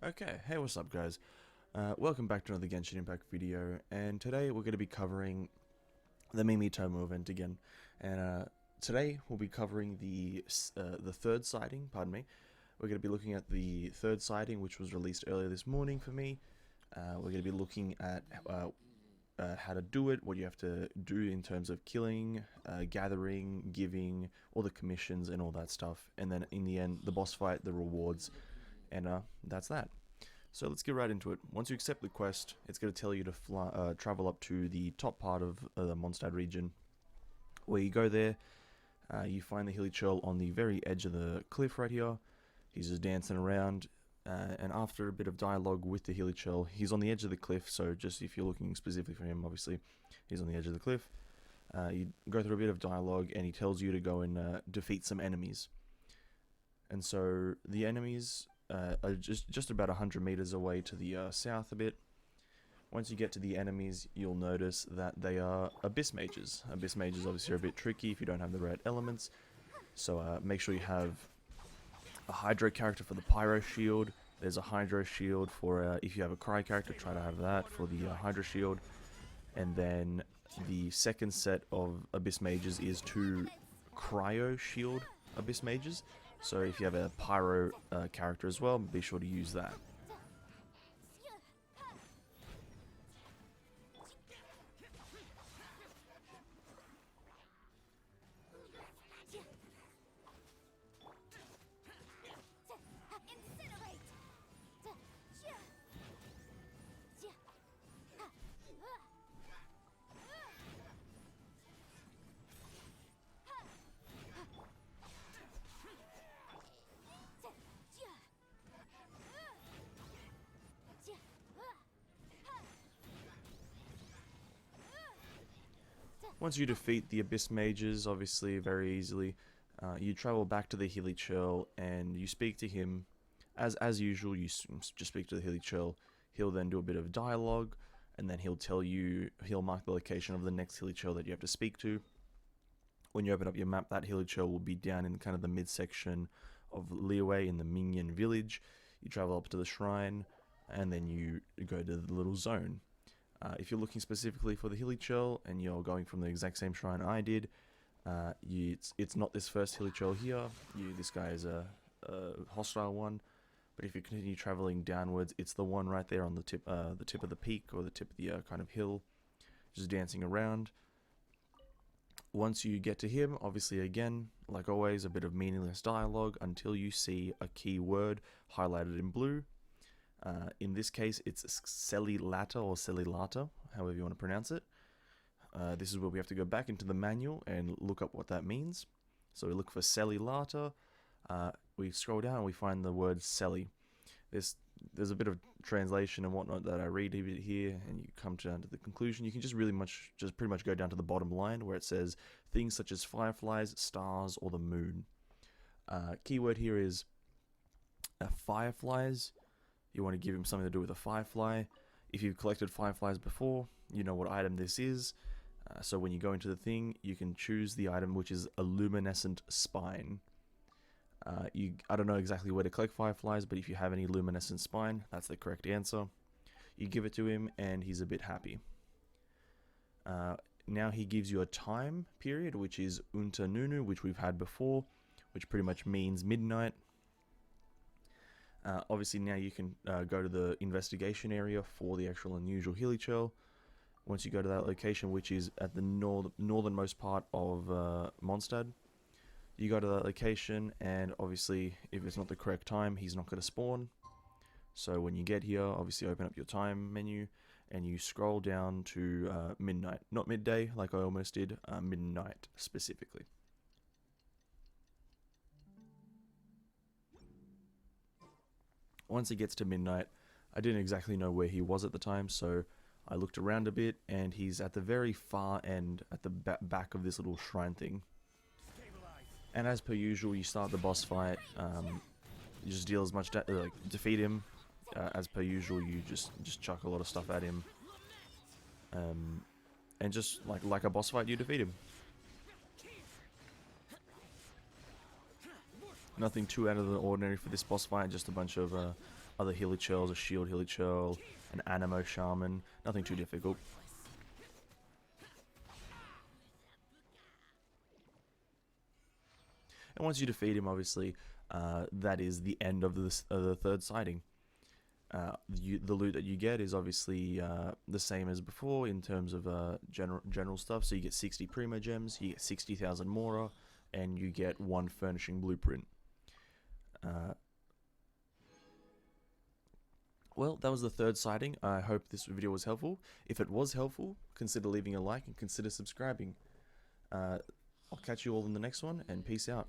Okay, hey, what's up guys? Welcome back to another Genshin Impact video, and today we're going to be covering the Tomo event again. And today we'll be covering the third sighting, pardon me. We're going to be looking at the third sighting, which was released earlier this morning for me. We're going to be looking at how to do it, what you have to do in terms of killing, gathering, giving, all the commissions and all that stuff. And then in the end, the boss fight, the rewards, and that's that. So let's get right into it. Once you accept the quest, it's going to tell you to travel up to the top part of the Mondstadt region. Where you go there, you find the Hilichurl on the very edge of the cliff right here. He's just dancing around, and after a bit of dialogue with the Hilichurl, he's on the edge of the cliff, so just if you're looking specifically for him, obviously, he's on the edge of the cliff. You go through a bit of dialogue, and he tells you to go and defeat some enemies. And so the enemies are just about 100 meters away to the south a bit. Once you get to the enemies, you'll notice that they are Abyss Mages. Abyss Mages obviously are a bit tricky if you don't have the right elements, so make sure you have a Hydro character for the Pyro Shield. There's a Hydro Shield for if you have a Cry character, try to have that for the Hydro Shield. And then the second set of Abyss Mages is 2 Cryo Shield Abyss Mages. So if you have a Pyro character as well, be sure to use that. Once you defeat the Abyss Mages, obviously very easily, you travel back to the Hilichurl and you speak to him. As usual, you just speak to the Hilichurl. He'll then do a bit of dialogue, and then he'll mark the location of the next Hilichurl that you have to speak to. When you open up your map, that Hilichurl will be down in kind of the midsection of Liyue in the Minion village. You travel up to the shrine, and then you go to the little zone. If you're looking specifically for the Hilichurl and you're going from the exact same shrine I did, it's not this first Hilichurl here. This guy is a hostile one, but if you continue traveling downwards, it's the one right there on the tip of the peak, or the tip of the kind of hill, just dancing around. Once you get to him, obviously again, like always, a bit of meaningless dialogue until you see a key word highlighted in blue. In this case, it's Celilata or Celilata, however you want to pronounce it. This is where we have to go back into the manual and look up what that means. So we look for Celilata. We scroll down and we find the word Celi. There's a bit of translation and whatnot that I read here, and you come down to the conclusion. You can just pretty much go down to the bottom line where it says things such as fireflies, stars, or the moon. Keyword here is fireflies. You want to give him something to do with a firefly. If you've collected fireflies before, you know what item this is. So when you go into the thing, you can choose the item, which is a Luminescent Spine. I don't know exactly where to collect fireflies, but if you have any Luminescent Spine, that's the correct answer. You give it to him, and he's a bit happy. Now he gives you a time period, which is Unta Nunu, which we've had before, which pretty much means midnight. Obviously now you can go to the investigation area for the actual Unusual Hilichurl. Once you go to that location, which is at the northernmost part of Mondstadt, you go to that location, and obviously if it's not the correct time, he's not going to spawn. So when you get here, obviously open up your time menu, and you scroll down to midnight. Not midday, like I almost did, midnight specifically. Once it gets to midnight, I didn't exactly know where he was at the time, so I looked around a bit, and he's at the very far end, at the back of this little shrine thing. And as per usual, you start the boss fight, you just deal as much defeat him. As per usual, you just chuck a lot of stuff at him, and just like a boss fight, you defeat him. Nothing too out of the ordinary for this boss fight, just a bunch of other Hilichurls, a Shield Hilichurl, an Animo Shaman, nothing too difficult. And once you defeat him, obviously, that is the end of the third sighting. The loot that you get is obviously the same as before in terms of general stuff. So you get 60 Primo gems, you get 60,000 Mora, and you get 1 Furnishing Blueprint. Well, that was the third sighting. I hope this video was helpful. If it was helpful, consider leaving a like and consider subscribing. I'll catch you all in the next one, and peace out.